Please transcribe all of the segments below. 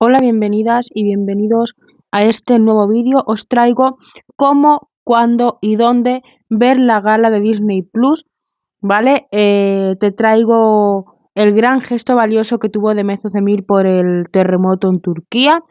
Hola, bienvenidas y bienvenidos a este nuevo vídeo. Os traigo cómo, cuándo y dónde ver la gala de Disney Plus, ¿vale? Te traigo el gran gesto valioso que tuvo Demet Özdemir por el terremoto en Turquía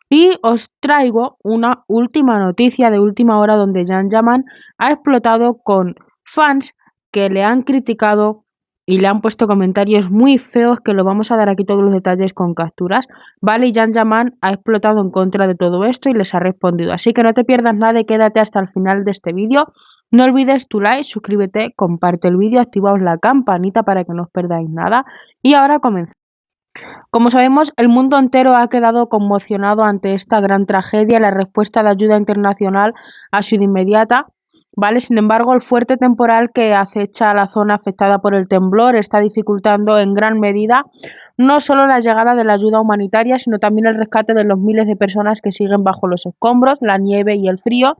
y os traigo una última noticia de última hora donde Can Yaman ha explotado con fans que le han criticado y le han puesto comentarios muy feos que lo vamos a dar aquí todos los detalles con capturas, ¿vale? Y Can Yaman ha explotado en contra de todo esto y les ha respondido. Así que no te pierdas nada y quédate hasta el final de este vídeo. No olvides tu like, suscríbete, comparte el vídeo, activaos la campanita para que no os perdáis nada. Y ahora comenzamos. Como sabemos, el mundo entero ha quedado conmocionado ante esta gran tragedia. La respuesta de ayuda internacional ha sido inmediata, ¿vale? Sin embargo, el fuerte temporal que acecha a la zona afectada por el temblor está dificultando en gran medida no solo la llegada de la ayuda humanitaria, sino también el rescate de los miles de personas que siguen bajo los escombros. La nieve y el frío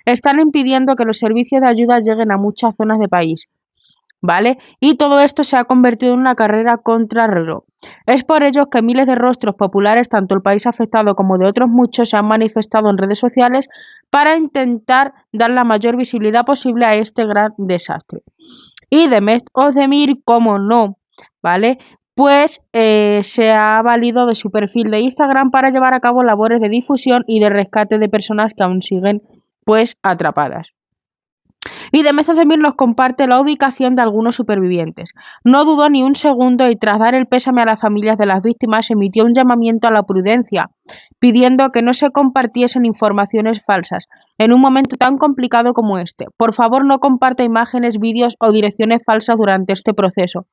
están impidiendo que los servicios de ayuda lleguen a muchas zonas del país, ¿vale? Y todo esto se ha convertido en una carrera contra reloj. Es por ello que miles de rostros populares, tanto del país afectado como de otros muchos, se han manifestado en redes sociales para intentar dar la mayor visibilidad posible a este gran desastre. Y Demet Özdemir, como no, ¿vale? Pues se ha valido de su perfil de Instagram para llevar a cabo labores de difusión y de rescate de personas que aún siguen pues atrapadas. Y Demet Özdemir nos comparte la ubicación de algunos supervivientes. No dudó ni un segundo y tras dar el pésame a las familias de las víctimas emitió un llamamiento a la prudencia, pidiendo que no se compartiesen informaciones falsas en un momento tan complicado como este. Por favor, no comparta imágenes, vídeos o direcciones falsas durante este proceso.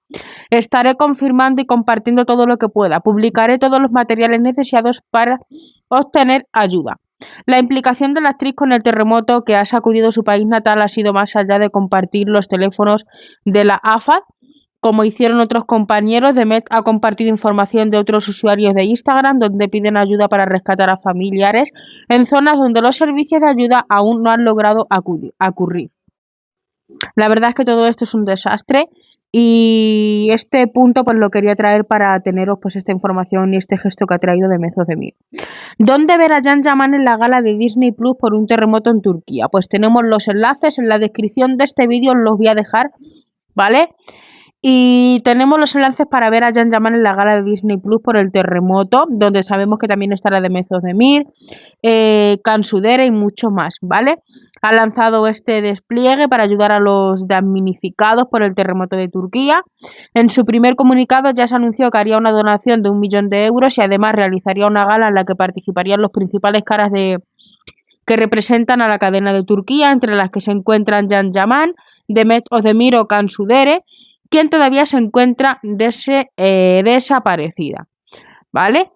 Estaré confirmando y compartiendo todo lo que pueda. Publicaré todos los materiales necesarios para obtener ayuda. La implicación de la actriz con el terremoto que ha sacudido su país natal ha sido más allá de compartir los teléfonos de la AFAD, como hicieron otros compañeros. Demet ha compartido información de otros usuarios de Instagram donde piden ayuda para rescatar a familiares en zonas donde los servicios de ayuda aún no han logrado acudir. La verdad es que todo esto es un desastre y este punto pues lo quería traer para teneros pues esta información y este gesto que ha traído Demet Özdemir. ¿Dónde ver a Can Yaman en la gala de Disney Plus por un terremoto en Turquía? Pues tenemos los enlaces en la descripción de este vídeo, os los voy a dejar, ¿vale? Y tenemos los enlaces para ver a Can Yaman en la gala de Disney Plus por el terremoto, donde sabemos que también estará Demet Özdemir, Can Sudere y mucho más, ¿vale? Ha lanzado este despliegue para ayudar a los damnificados por el terremoto de Turquía. En su primer comunicado ya se anunció que haría una donación de 1 millón de euros y además realizaría una gala en la que participarían los principales caras que representan a la cadena de Turquía, entre las que se encuentran Can Yaman, Demet Özdemir o Can Sudere, quien todavía se encuentra desaparecida, ¿vale?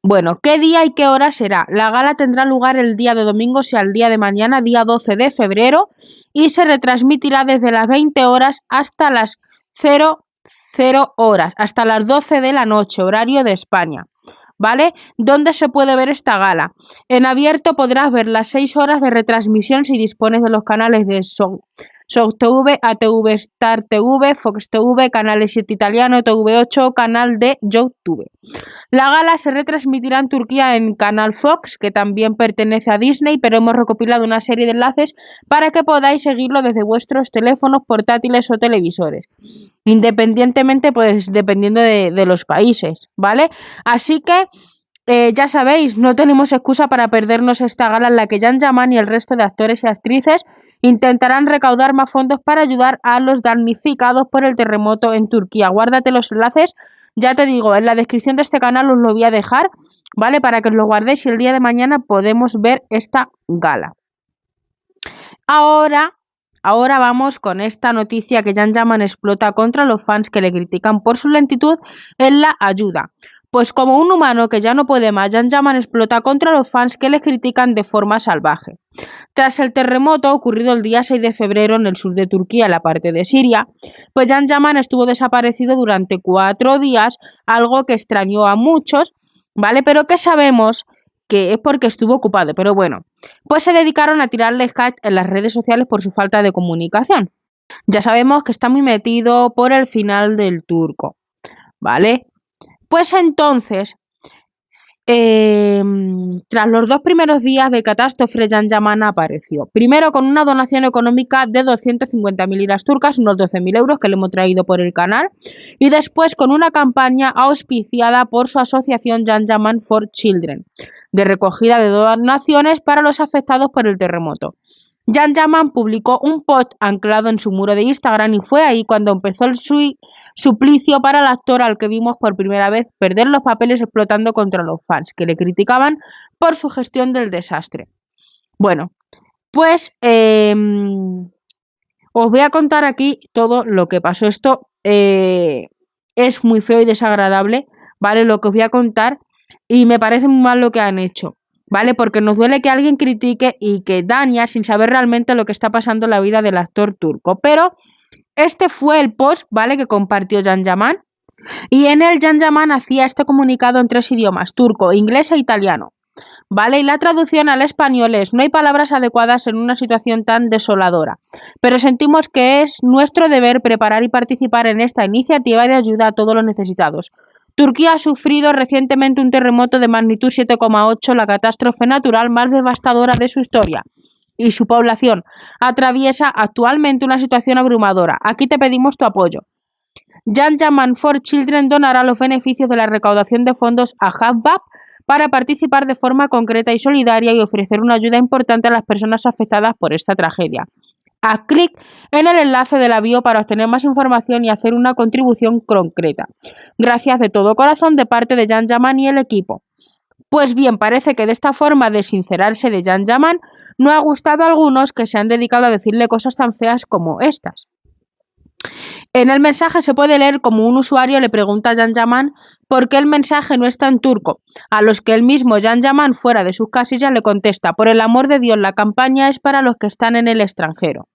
Bueno, ¿qué día y qué hora será? La gala tendrá lugar el día de domingo, o sea, el día de mañana, día 12 de febrero, y se retransmitirá desde las 20 horas hasta las 00 horas, hasta las 12 de la noche, horario de España, ¿vale? ¿Dónde se puede ver esta gala? En abierto podrás ver las 6 horas de retransmisión si dispones de los canales de Show TV, ATV, Star TV, Fox TV, Canales 7 Italiano, TV8, canal de YouTube. La gala se retransmitirá en Turquía en Canal Fox, que también pertenece a Disney, pero hemos recopilado una serie de enlaces para que podáis seguirlo desde vuestros teléfonos portátiles o televisores, independientemente, pues dependiendo de los países, ¿vale? Así que ya sabéis, no tenemos excusa para perdernos esta gala en la que Can Yaman y el resto de actores y actrices intentarán recaudar más fondos para ayudar a los damnificados por el terremoto en Turquía. Guárdate los enlaces, ya te digo, en la descripción de este canal os lo voy a dejar, ¿vale? Para que os lo guardéis y el día de mañana podemos ver esta gala. Ahora vamos con esta noticia que Can Yaman explota contra los fans que le critican por su lentitud en la ayuda. Pues como un humano que ya no puede más, Can Yaman explota contra los fans que le critican de forma salvaje. Tras el terremoto ocurrido el día 6 de febrero en el sur de Turquía, en la parte de Siria, pues Can Yaman estuvo desaparecido durante 4 días, algo que extrañó a muchos, ¿vale? Pero que sabemos que es porque estuvo ocupado, pero bueno, pues se dedicaron a tirarle hate en las redes sociales por su falta de comunicación. Ya sabemos que está muy metido por el final del turco, ¿vale? Pues entonces, tras los 2 primeros días de catástrofe, Can Yaman apareció. Primero con una donación económica de 250.000 liras turcas, unos 12.000 euros que le hemos traído por el canal, y después con una campaña auspiciada por su asociación Can Yaman for Children, de recogida de donaciones para los afectados por el terremoto. Can Yaman publicó un post anclado en su muro de Instagram y fue ahí cuando empezó el suplicio para el actor al que vimos por primera vez perder los papeles explotando contra los fans que le criticaban por su gestión del desastre. Bueno, pues os voy a contar aquí todo lo que pasó. Esto es muy feo y desagradable, ¿vale? Lo que os voy a contar, y me parece muy mal lo que han hecho, ¿vale? Porque nos duele que alguien critique y que daña sin saber realmente lo que está pasando en la vida del actor turco. Pero este fue el post, ¿vale?, que compartió Can Yaman. Y en él Can Yaman hacía este comunicado en 3 idiomas, turco, inglés e italiano, ¿vale? Y la traducción al español es: no hay palabras adecuadas en una situación tan desoladora, pero sentimos que es nuestro deber preparar y participar en esta iniciativa de ayuda a todos los necesitados. Turquía ha sufrido recientemente un terremoto de magnitud 7,8, la catástrofe natural más devastadora de su historia, y su población atraviesa actualmente una situación abrumadora. Aquí te pedimos tu apoyo. Can Yaman for Children donará los beneficios de la recaudación de fondos a Habab para participar de forma concreta y solidaria y ofrecer una ayuda importante a las personas afectadas por esta tragedia. Haz clic en el enlace de la bio para obtener más información y hacer una contribución concreta. Gracias de todo corazón de parte de Can Yaman y el equipo. Pues bien, parece que de esta forma de sincerarse de Can Yaman no ha gustado a algunos que se han dedicado a decirle cosas tan feas como estas. En el mensaje se puede leer como un usuario le pregunta a Can Yaman por qué el mensaje no está en turco, a los que el mismo Can Yaman, fuera de sus casillas, le contesta: por el amor de Dios, la campaña es para los que están en el extranjero.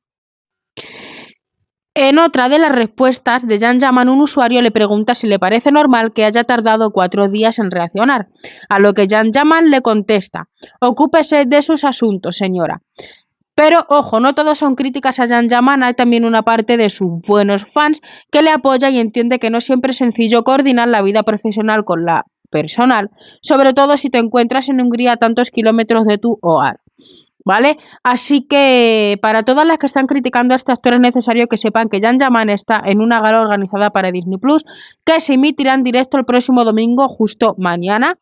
En otra de las respuestas de Can Yaman, un usuario le pregunta si le parece normal que haya tardado 4 días en reaccionar, a lo que Can Yaman le contesta: ocúpese de sus asuntos, señora. Pero, ojo, no todos son críticas a Can Yaman, hay también una parte de sus buenos fans que le apoya y entiende que no siempre es sencillo coordinar la vida profesional con la personal, sobre todo si te encuentras en Hungría a tantos kilómetros de tu hogar, ¿vale? Así que para todas las que están criticando a este actor es necesario que sepan que Can Yaman está en una gala organizada para Disney Plus que se emitirá en directo el próximo domingo, justo mañana,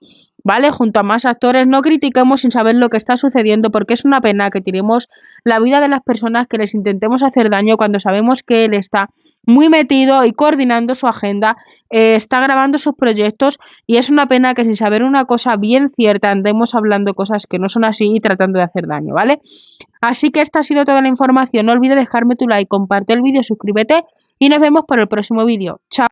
¿vale? Junto a más actores. No critiquemos sin saber lo que está sucediendo, porque es una pena que tiremos la vida de las personas, que les intentemos hacer daño cuando sabemos que él está muy metido y coordinando su agenda, está grabando sus proyectos, y es una pena que sin saber una cosa bien cierta andemos hablando cosas que no son así y tratando de hacer daño, ¿vale? Así que esta ha sido toda la información. No olvides dejarme tu like, comparte el vídeo, suscríbete y nos vemos por el próximo vídeo. Chao.